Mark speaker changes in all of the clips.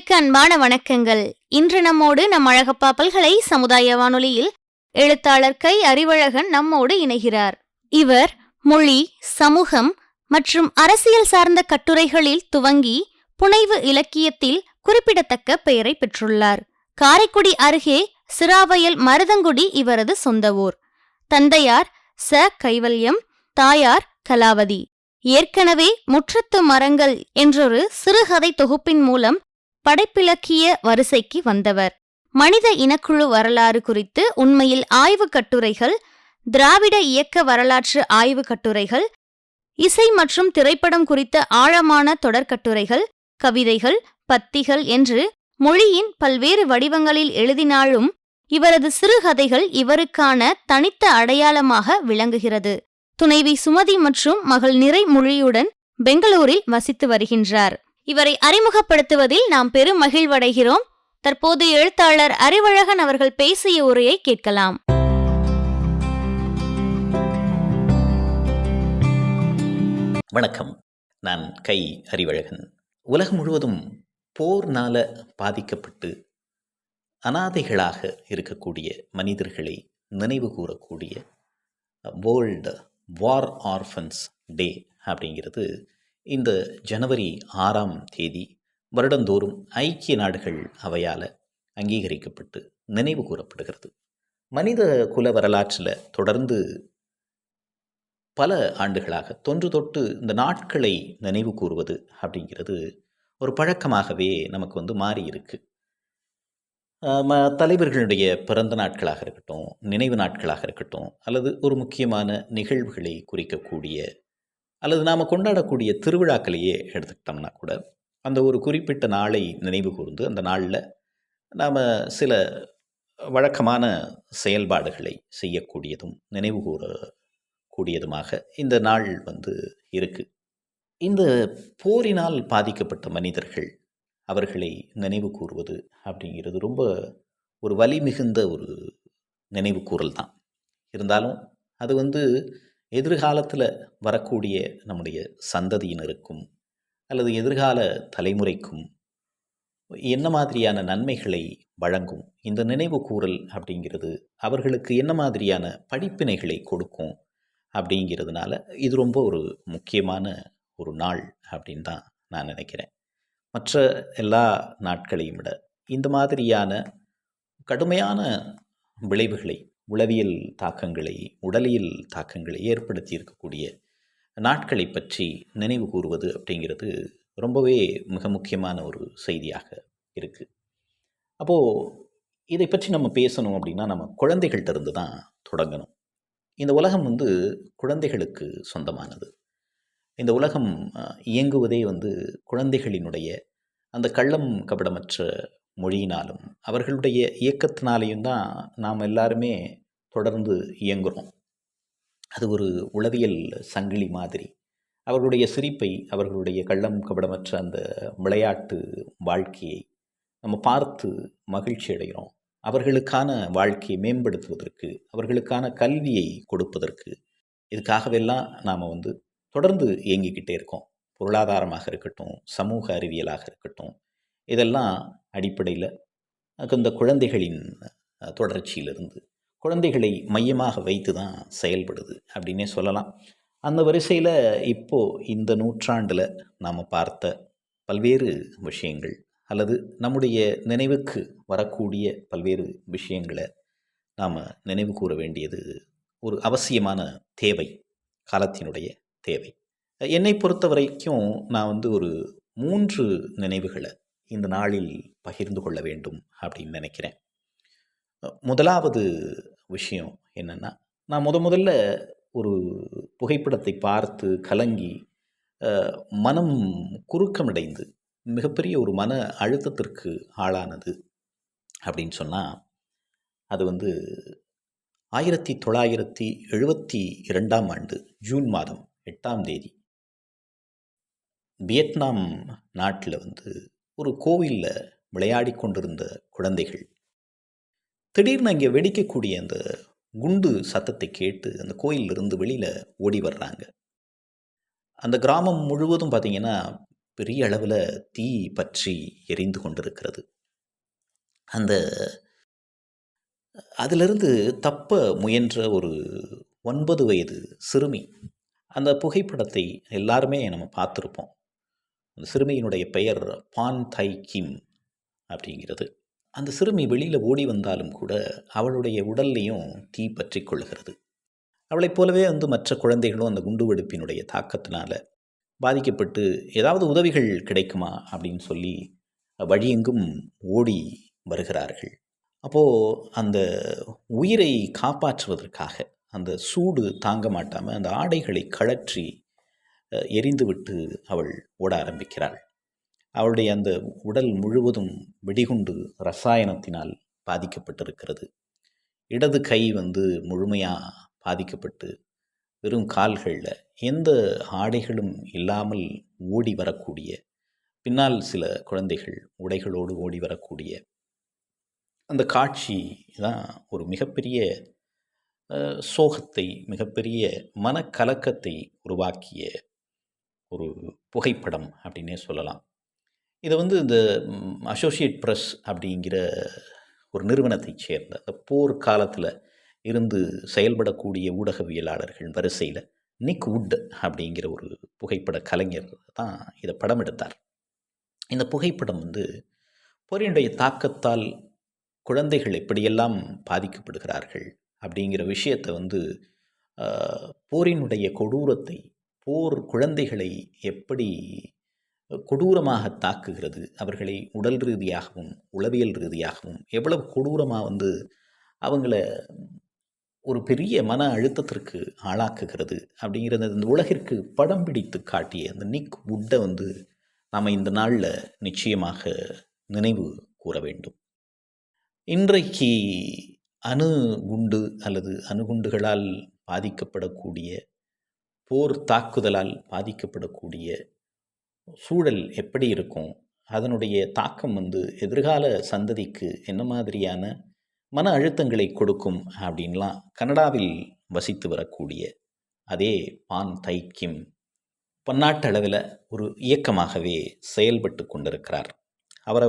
Speaker 1: நேயர்களுக்கு அன்பான வணக்கங்கள். இன்று நம்மோடு நம் அழகப்பா பல்கலை சமுதாய வானொலியில் எழுத்தாளர் கை அறிவழகன் நம்மோடு இணைகிறார். இவர் மொழி, சமூகம் மற்றும் அரசியல் சார்ந்த கட்டுரைகளில் துவங்கி புனைவு இலக்கியத்தில் குறிப்பிடத்தக்க பெயரை பெற்றுள்ளார். காரைக்குடி அருகே சிராவயல் மருதங்குடி இவரது சொந்த ஊர். தந்தையார் ச கைவல்யம், தாயார் கலாவதி. ஏற்கனவே முற்றத்து மரங்கள் என்றொரு சிறுகதை தொகுப்பின் மூலம் படைப்பிலக்கிய வரிசைக்கு வந்தவர். மனித இனக்குழு வரலாறு குறித்து உண்மையில் ஆய்வு கட்டுரைகள், திராவிட இயக்க வரலாற்று ஆய்வு கட்டுரைகள், இசை மற்றும் திரைப்படம் குறித்த ஆழமான தொடர்கட்டுரைகள், கவிதைகள், பத்திகள் என்று மொழியின் பல்வேறு வடிவங்களில் எழுதினாலும் இவரது சிறுகதைகள் இவருக்கான தனித்த அடையாளமாக விளங்குகிறது. துணைவி சுமதி மற்றும் மகள் நிறைமொழியுடன் பெங்களூரில் வசித்து வருகின்றார். இவரை அறிமுகப்படுத்துவதில் நாம் பெரும் மகிழ்வடைகிறோம். தற்போது எழுத்தாளர் அறிவழகன் அவர்கள் பேசிய உரையை கேட்கலாம்.
Speaker 2: வணக்கம். நான் கை அறிவழகன். உலகம் முழுவதும் போர்னால பாதிக்கப்பட்டு அனாதைகளாக இருக்கக்கூடிய மனிதர்களை நினைவு கூறக்கூடிய வேர்ல்டு வார் ஆர்ஃபன்ஸ் டே அப்படிங்கிறது இந்த ஜனவரி 6ஆம் தேதி வருடந்தோறும் ஐக்கிய நாடுகள் அவையால் அங்கீகரிக்கப்பட்டு நினைவு கூறப்படுகிறது. மனித குல வரலாற்றில் தொடர்ந்து பல ஆண்டுகளாக தொன்று தொட்டு இந்த நாட்களை நினைவு கூறுவது அப்படிங்கிறது ஒரு பழக்கமாகவே நமக்கு மாறி இருக்கு. தலைவர்களுடைய பிறந்த நாட்களாக இருக்கட்டும், நினைவு நாட்களாக இருக்கட்டும், அல்லது ஒரு முக்கியமான நிகழ்வுகளை குறிக்கக்கூடிய அல்லது நாம் கொண்டாடக்கூடிய திருவிழாக்களையே எடுத்துக்கிட்டோம்னா கூட அந்த ஒரு குறிப்பிட்ட நாளை நினைவு கூர்ந்து அந்த நாளில் நாம் சில வழக்கமான செயல்பாடுகளை செய்யக்கூடியதும் நினைவு கூறக்கூடியதுமாக இந்த நாள் இருக்குது. இந்த போரினால் பாதிக்கப்பட்ட மனிதர்கள் அவர்களை நினைவு கூறுவது அப்படிங்கிறது ரொம்ப ஒரு வலி மிகுந்த ஒரு நினைவு கூறல் தான். இருந்தாலும் அது எதிர்காலத்தில் வரக்கூடிய நம்முடைய சந்ததியினருக்கும் அல்லது எதிர்கால தலைமுறைக்கும் என்ன மாதிரியான நன்மைகளை வழங்கும், இந்த நினைவு கூறல் அப்படிங்கிறது அவர்களுக்கு என்ன மாதிரியான படிப்பினைகளை கொடுக்கும் அப்படிங்கிறதுனால இது ரொம்ப ஒரு முக்கியமான ஒரு நாள் அப்படின்னு தான் நான் நினைக்கிறேன். மற்ற எல்லா நாட்களையும் விட இந்த மாதிரியான கடுமையான விளைவுகளை, உளவியல் தாக்கங்களை, உடலியல் தாக்கங்களை ஏற்படுத்தி இருக்கக்கூடிய நாட்களை பற்றி நினைவு கூறுவது அப்படிங்கிறது ரொம்பவே மிக முக்கியமான ஒரு செய்தியாக இருக்குது. அப்போது இதை பற்றி நம்ம பேசணும் அப்படின்னா நம்ம குழந்தைகள்கிட்ட இருந்து தான் தொடங்கணும். இந்த உலகம் குழந்தைகளுக்கு சொந்தமானது. இந்த உலகம் இயங்குவதே குழந்தைகளினுடைய அந்த கள்ளம் கபடமற்ற மொழியினாலும் அவர்களுடைய இயக்கத்தினாலேயும் தான் நாம் எல்லாருமே தொடர்ந்து இயங்குகிறோம். அது ஒரு உளவியல் சங்கிலி மாதிரி. அவர்களுடைய சிரிப்பை, அவர்களுடைய கள்ளம் கபடமற்ற அந்த விளையாட்டு வாழ்க்கையை நம்ம பார்த்து மகிழ்ச்சி அடைகிறோம். அவர்களுக்கான வாழ்க்கையை மேம்படுத்துவதற்கு, அவர்களுக்கான கல்வியை கொடுப்பதற்கு, இதுக்காகவெல்லாம் நாம் தொடர்ந்து இயங்கிக்கிட்டே இருக்கோம். பொருளாதாரமாக இருக்கட்டும், சமூக அறிவியலாக இருக்கட்டும், இதெல்லாம் அடிப்படையில் இந்த குழந்தைகளின் தொடர்ச்சியிலிருந்து குழந்தைகளை மையமாக வைத்து தான் செயல்படுது அப்படின்னே சொல்லலாம். அந்த வரிசையில் இப்போது இந்த நூற்றாண்டில் நாம் பார்த்த பல்வேறு விஷயங்கள் அல்லது நம்முடைய நினைவுக்கு வரக்கூடிய பல்வேறு விஷயங்களை நாம் நினைவு கூற வேண்டியது ஒரு அவசியமான தேவை, காலத்தினுடைய தேவை. என்னை பொறுத்த வரைக்கும் நான் ஒரு 3 நினைவுகளை இந்த நாளில் பகிர்ந்து கொள்ள வேண்டும் அப்படின்னு நினைக்கிறேன். முதலாவது விஷயம் என்னென்னா, நான் முதல்ல ஒரு புகைப்படத்தை பார்த்து கலங்கி மனம் குறுக்கமடைந்து மிகப்பெரிய ஒரு மன அழுத்தத்திற்கு ஆளானது அப்படின்னு சொன்னால், அது 1972ஆம் ஆண்டு ஜூன் மாதம் 8ஆம் தேதி வியட்நாம் நாட்டில் ஒரு கோவிலில் விளையாடி கொண்டிருந்த குழந்தைகள் திடீர்னு அங்கே வெடிக்கக்கூடிய அந்த குண்டு சத்தத்தை கேட்டு அந்த கோயிலிருந்து வெளியில் ஓடி வர்றாங்க. அந்த கிராமம் முழுவதும் பார்த்திங்கன்னா பெரிய அளவில் தீ பற்றி எரிந்து கொண்டிருக்கிறது. அந்த அதிலிருந்து தப்ப முயன்ற ஒரு 9 வயது சிறுமி. அந்த புகைப்படத்தை எல்லாருமே நம்ம பார்த்துருப்போம். அந்த சிறுமியினுடைய பெயர் பான் தை கிம் அப்படிங்கிறது. அந்த சிறுமி வெளியில் ஓடி வந்தாலும் கூட அவளுடைய உடல்லையும் தீ பற்றி கொள்கிறது. அவளைப் போலவே மற்ற குழந்தைகளும் அந்த குண்டுவெடிப்பினுடைய தாக்கத்தினால் பாதிக்கப்பட்டு ஏதாவது உதவிகள் கிடைக்குமா அப்படின்னு சொல்லி வழியெங்கும் ஓடி வருகிறார்கள். அப்போது அந்த உயிரை காப்பாற்றுவதற்காக அந்த சூடு தாங்க மாட்டாமல் அந்த ஆடைகளை கழற்றி எரிந்துவிட்டு அவள் ஓட ஆரம்பிக்கிறாள். அவளுடைய அந்த உடல் முழுவதும் வெடிகுண்டு ரசாயனத்தினால் பாதிக்கப்பட்டிருக்கிறது. இடது கை முழுமையாக பாதிக்கப்பட்டு வெறும் கால்களில் எந்த ஆடைகளும் இல்லாமல் ஓடி வரக்கூடிய, பின்னால் சில குழந்தைகள் உடைகளோடு ஓடி வரக்கூடிய அந்த காட்சி தான் ஒரு மிகப்பெரிய சோகத்தை, மிகப்பெரிய மனக்கலக்கத்தை உருவாக்கிய ஒரு புகைப்படம் அப்படின்னே சொல்லலாம். இதை இந்த அசோசியேட் ப்ரெஸ் அப்படிங்கிற ஒரு நிறுவனத்தைச் சேர்ந்த அந்த போர் காலத்தில் இருந்து செயல்படக்கூடிய ஊடகவியலாளர்கள் வரிசையில் நிக் வுட் அப்படிங்கிற ஒரு புகைப்பட கலைஞர் தான் இதை படம் எடுத்தார். இந்த புகைப்படம் போரினுடைய தாக்கத்தால் குழந்தைகள் எப்படியெல்லாம் பாதிக்கப்படுகிறார்கள் அப்படிங்கிற விஷயத்தை போரினுடைய கொடூரத்தை, போர் குழந்தைகளை எப்படி கொடூரமாக தாக்குகிறது, அவர்களை உடல் ரீதியாகவும் உளவியல் ரீதியாகவும் எவ்வளவு கொடூரமாக அவங்கள ஒரு பெரிய மன அழுத்தத்திற்கு ஆளாக்குகிறது அப்படிங்கிறத இந்த உலகிற்கு படம் பிடித்து காட்டிய அந்த நிக் வுட்டை நாம் இந்த நாளில் நிச்சயமாக நினைவு கூற வேண்டும். இன்றைக்கு அணுகுண்டு அல்லது அணுகுண்டுகளால் பாதிக்கப்படக்கூடிய, போர் தாக்குதலால் பாதிக்கப்படக்கூடிய சூழல் எப்படி இருக்கும், அதனுடைய தாக்கம் எதிர்கால சந்ததிக்கு என்ன மாதிரியான மன அழுத்தங்களை கொடுக்கும் அப்படின்லாம் கனடாவில் வசித்து வரக்கூடிய அதே பான் தை கிம் பன்னாட்டு அளவில் ஒரு இயக்கமாகவே செயல்பட்டு கொண்டிருக்கிறார். அவரை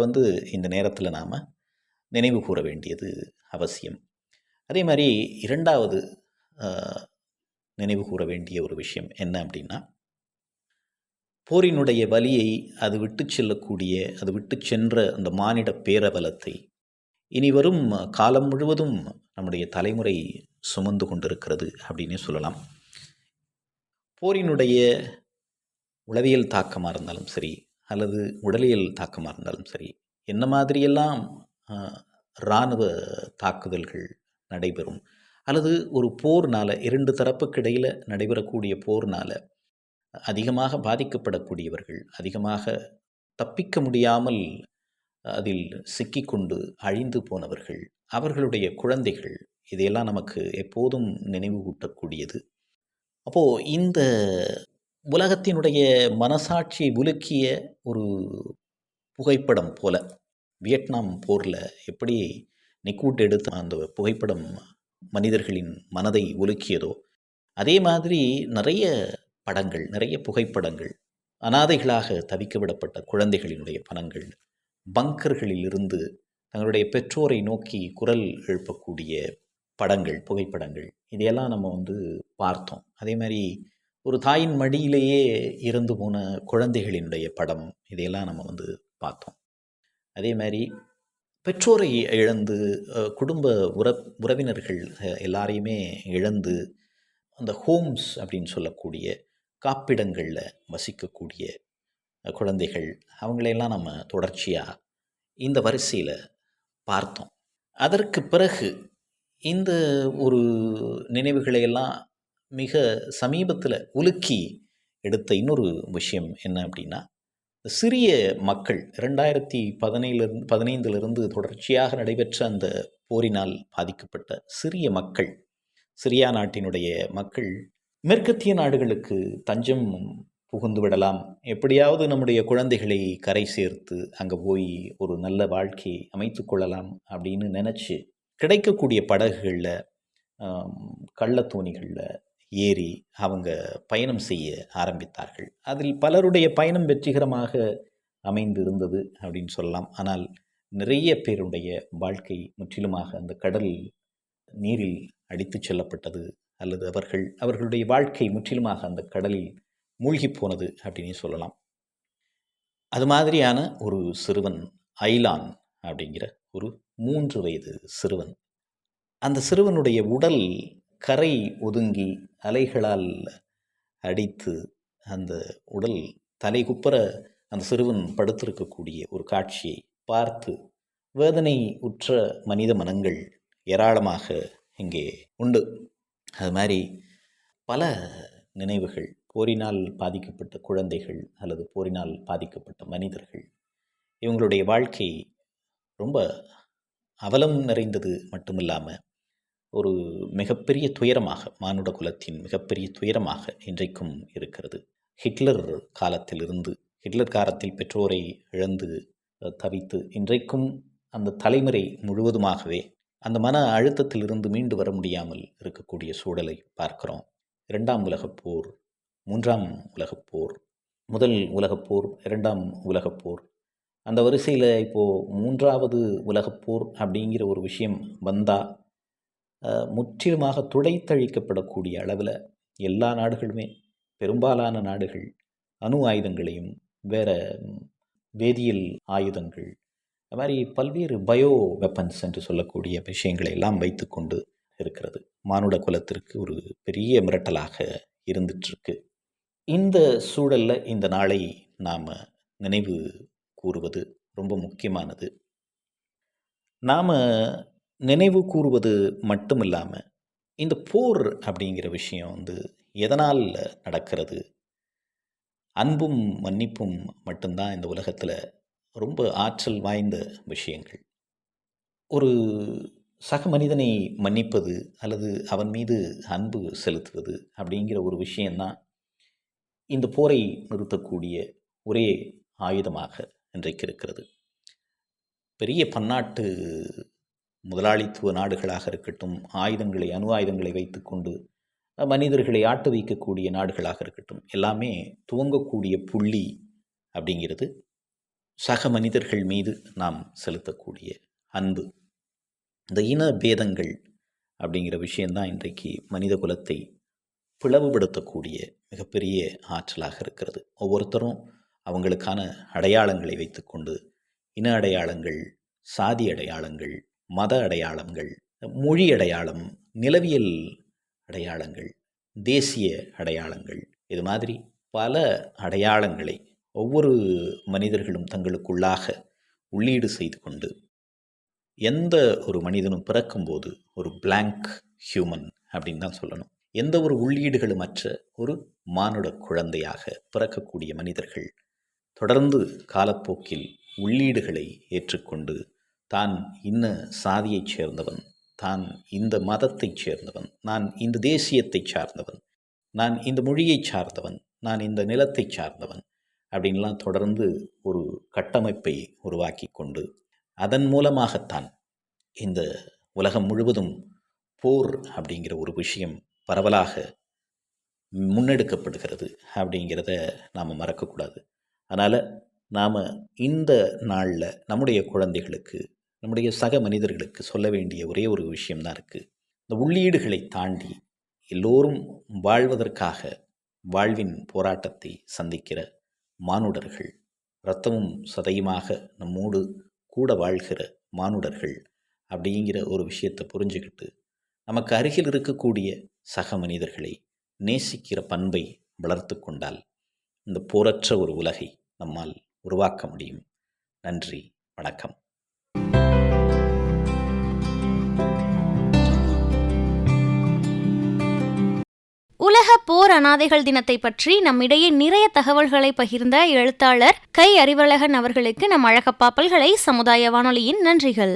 Speaker 2: இந்த நேரத்தில் நாம் நினைவு கூற வேண்டியது அவசியம். அதே மாதிரி இரண்டாவது நினைவு கூற வேண்டிய ஒரு விஷயம் என்ன அப்படின்னா, போரினுடைய வலியை அது விட்டு செல்லக்கூடிய, அது விட்டு சென்ற அந்த மானிட பேரபலத்தை இனி வரும் காலம் முழுவதும் நம்முடைய தலைமுறை சுமந்து கொண்டிருக்கிறது அப்படின்னே சொல்லலாம். போரினுடைய உளவியல் தாக்கமாக இருந்தாலும் சரி, அல்லது உடலியல் தாக்கமாக இருந்தாலும் சரி, என்ன மாதிரியெல்லாம் இராணுவ தாக்குதல்கள் நடைபெறும், அல்லது ஒரு போர்னால், இரண்டு தரப்புக்கு இடையில் நடைபெறக்கூடிய போர்னால் அதிகமாக பாதிக்கப்படக்கூடியவர்கள், அதிகமாக தப்பிக்க முடியாமல் அதில் சிக்கிக்கொண்டு அழிந்து போனவர்கள், அவர்களுடைய குழந்தைகள், இதையெல்லாம் நமக்கு எப்போதும் நினைவு கூட்டக்கூடியது. அப்போது இந்த உலகத்தினுடைய மனசாட்சியை உலுக்கிய ஒரு புகைப்படம் போல, வியட்நாம் போரில் எப்படி நிக் வுட் எடுத்த அந்த புகைப்படம் மனிதர்களின் மனதை உலுக்கியதோ, அதே மாதிரி நிறைய படங்கள், நிறைய புகைப்படங்கள், அனாதைகளாக தவிக்க விடப்பட்ட குழந்தைகளினுடைய படங்கள், பங்கர்களில் இருந்து தங்களுடைய பெற்றோரை நோக்கி குரல் எழுப்பக்கூடிய படங்கள், புகைப்படங்கள், இதையெல்லாம் நம்ம பார்த்தோம். அதே மாதிரி ஒரு தாயின் மடியிலேயே இறந்து போன குழந்தைகளினுடைய படம், இதையெல்லாம் நம்ம பார்த்தோம். அதே மாதிரி பெற்றோரை இழந்து, குடும்ப உறவினர்கள் எல்லாரையுமே இழந்து, அந்த ஹோம்ஸ் அப்படின்னு சொல்லக்கூடிய காப்பிடங்களில் வசிக்கக்கூடிய குழந்தைகள், அவங்களையெல்லாம் நம்ம தொடர்ச்சியாக இந்த வரிசையில் பார்த்தோம். அதற்கு பிறகு இந்த ஒரு நினைவுகளையெல்லாம் மிக சமீபத்தில் உலுக்கி எடுத்த இன்னொரு விஷயம் என்ன அப்படின்னா, சிறிய மக்கள் 2015 தொடர்ச்சியாக நடைபெற்ற அந்த போரினால் பாதிக்கப்பட்ட சிறிய மக்கள், சிரியா நாட்டினுடைய மக்கள் மேற்கத்திய நாடுகளுக்கு தஞ்சம் புகுந்து விடலாம், எப்படியாவது நம்முடைய குழந்தைகளை கரை சேர்த்து அங்கே போய் ஒரு நல்ல வாழ்க்கையை அமைத்து கொள்ளலாம் அப்படின்னு நினச்சி கிடைக்கக்கூடிய படகுகளில், கள்ளத்தோணிகளில் ஏறி அவங்க பயணம் செய்ய ஆரம்பித்தார்கள். அதில் பலருடைய பயணம் வெற்றிகரமாக அமைந்து இருந்தது அப்படின்னு சொல்லலாம். ஆனால் நிறைய பேருடைய வாழ்க்கை முற்றிலுமாக அந்த கடல் நீரில் அடித்துச் செல்லப்பட்டது, அல்லது அவர்களுடைய வாழ்க்கை முற்றிலுமாக அந்த கடலில் மூழ்கி போனது அப்படின்னு சொல்லலாம். அது மாதிரியான ஒரு சிறுவன் ஐலான் அப்படிங்கிற ஒரு 3 வயது சிறுவன். அந்த சிறுவனுடைய உடல் கரை ஒதுங்கி அலைகளால் அடித்து அந்த உடல் தலைகுப்புற அந்த சிறுவன் படுத்திருக்கக்கூடிய ஒரு காட்சியை பார்த்து வேதனை உற்ற மனித மனங்கள் ஏராளமாக இங்கே உண்டு. அது மாதிரி பல நினைவுகள், போரினால் பாதிக்கப்பட்ட குழந்தைகள் அல்லது போரினால் பாதிக்கப்பட்ட மனிதர்கள், இவங்களுடைய வாழ்க்கை ரொம்ப அவலம் நிறைந்தது மட்டுமில்லாமல் ஒரு மிகப்பெரிய துயரமாக, மானுட குலத்தின் மிகப்பெரிய துயரமாக இன்றைக்கும் இருக்கிறது. ஹிட்லர் காலத்தில் பெற்றோரை இழந்து தவித்து இன்றைக்கும் அந்த தலைமுறை முழுவதுமாகவே அந்த மன அழுத்தத்திலிருந்து மீண்டு வர முடியாமல் இருக்கக்கூடிய சூழலை பார்க்கிறோம். 2ஆம் உலகப்போர், 3ஆம் உலகப்போர், முதல் உலகப்போர், 2ஆம் உலகப்போர், அந்த வரிசையில் இப்போது 3வது உலகப்போர் அப்படிங்கிற ஒரு விஷயம் வந்தால் முற்றிலுமாக துடைத்தழிக்கப்படக்கூடிய அளவில் எல்லா நாடுகளுமே, பெரும்பாலான நாடுகள் அணு ஆயுதங்களையும் வேறு வேதியியல் ஆயுதங்கள், அது மாதிரி பல்வேறு பயோ வெப்பன்ஸ் என்று சொல்லக்கூடிய விஷயங்களை எல்லாம் வைத்து கொண்டு இருக்கிறது. மானுட குலத்திற்கு ஒரு பெரிய மிரட்டலாக இருந்துகிட்ருக்கு. இந்த சூழலில் இந்த நாளை நாம் நினைவு கூறுவது ரொம்ப முக்கியமானது. நாம் நினைவு கூறுவது மட்டும் இல்லாமல் இந்த போர் அப்படிங்கிற விஷயம் எதனால் நடக்கிறது? அன்பும் மன்னிப்பும் மட்டும்தான் இந்த உலகத்தில் ரொம்ப ஆற்றல் வாய்ந்த விஷயங்கள். ஒரு சக மனிதனை மன்னிப்பது அல்லது அவன் மீது அன்பு செலுத்துவது அப்படிங்கிற ஒரு விஷயந்தான் இந்த போரை நிறுத்தக்கூடிய ஒரே ஆயுதமாக இன்றைக்கு இருக்கிறது. பெரிய பன்னாட்டு முதலாளித்துவ நாடுகளாக இருக்கட்டும், அணு ஆயுதங்களை வைத்துக்கொண்டு மனிதர்களை ஆட்டு வைக்கக்கூடிய நாடுகளாக இருக்கட்டும், எல்லாமே துவங்கக்கூடிய புள்ளி அப்படிங்கிறது சக மனிதர்கள் மீது நாம் செலுத்தக்கூடிய அன்பு. இந்த இன பேதங்கள் அப்படிங்கிற விஷயந்தான் இன்றைக்கு மனித குலத்தை பிளவுபடுத்தக்கூடிய மிகப்பெரிய ஆற்றலாக இருக்கிறது. ஒவ்வொருத்தரும் அவங்களுக்கான அடையாளங்களை வைத்துக்கொண்டு, இன அடையாளங்கள், சாதி அடையாளங்கள், மத அடையாளங்கள், மொழி அடையாளம், நிலவியல் அடையாளங்கள், தேசிய அடையாளங்கள், இது மாதிரி பல அடையாளங்களை ஒவ்வொரு மனிதர்களும் தங்களுக்குள்ளாக உள்ளீடு செய்து கொண்டு, எந்த ஒரு மனிதனும் பிறக்கும்போது ஒரு பிளாங்க் ஹியூமன் அப்படின்னு தான் சொல்லணும். எந்த ஒரு உள்ளீடுகளும் அற்ற ஒரு மானுட குழந்தையாக பிறக்கக்கூடிய மனிதர்கள் தொடர்ந்து காலப்போக்கில் உள்ளீடுகளை ஏற்றுக்கொண்டு, தான் இன்ன சாதியைச் சேர்ந்தவன், தான் இந்த மதத்தைச் சேர்ந்தவன், நான் இந்த தேசியத்தை சார்ந்தவன், நான் இந்த மொழியைச் சார்ந்தவன், நான் இந்த நிலத்தை சார்ந்தவன் அப்படின்லாம் தொடர்ந்து ஒரு கட்டமைப்பை உருவாக்கி கொண்டு, அதன் மூலமாகத்தான் இந்த உலகம் முழுவதும் போர் அப்படிங்கிற ஒரு விஷயம் பரவலாக முன்னெடுக்கப்படுகிறது அப்படிங்கிறத நாம் மறக்கக்கூடாது. அதனால் நாம் இந்த நாளில் நம்முடைய குழந்தைகளுக்கு, நம்முடைய சக மனிதர்களுக்கு சொல்ல வேண்டிய ஒரே ஒரு விஷயம்தான் இருக்குது. இந்த உள்ளீடுகளை தாண்டி எல்லோரும் வாழ்வதற்காக வாழ்வின் போராட்டத்தை சந்திக்கிற மானுடர்கள், இரத்தமும் சதையுமாக நம்மோடு கூட வாழ்கிற மானுடர்கள் அப்படிங்கிற ஒரு விஷயத்தை புரிஞ்சுக்கிட்டு, நமக்கு அருகில் இருக்கக்கூடிய சக மனிதர்களை நேசிக்கிற பண்பை வளர்த்து கொண்டால் இந்த போரற்ற ஒரு உலகை நம்மால் உருவாக்க முடியும். நன்றி, வணக்கம்.
Speaker 1: உலக போர் அனாதைகள் தினத்தை பற்றி நம்மிடையே நிறைய தகவல்களை பகிர்ந்த எழுத்தாளர் கை அறிவழகன் அவர்களுக்கு நம் அழகப்பா பல்கலை சமுதாய வானொலியின் நன்றிகள்.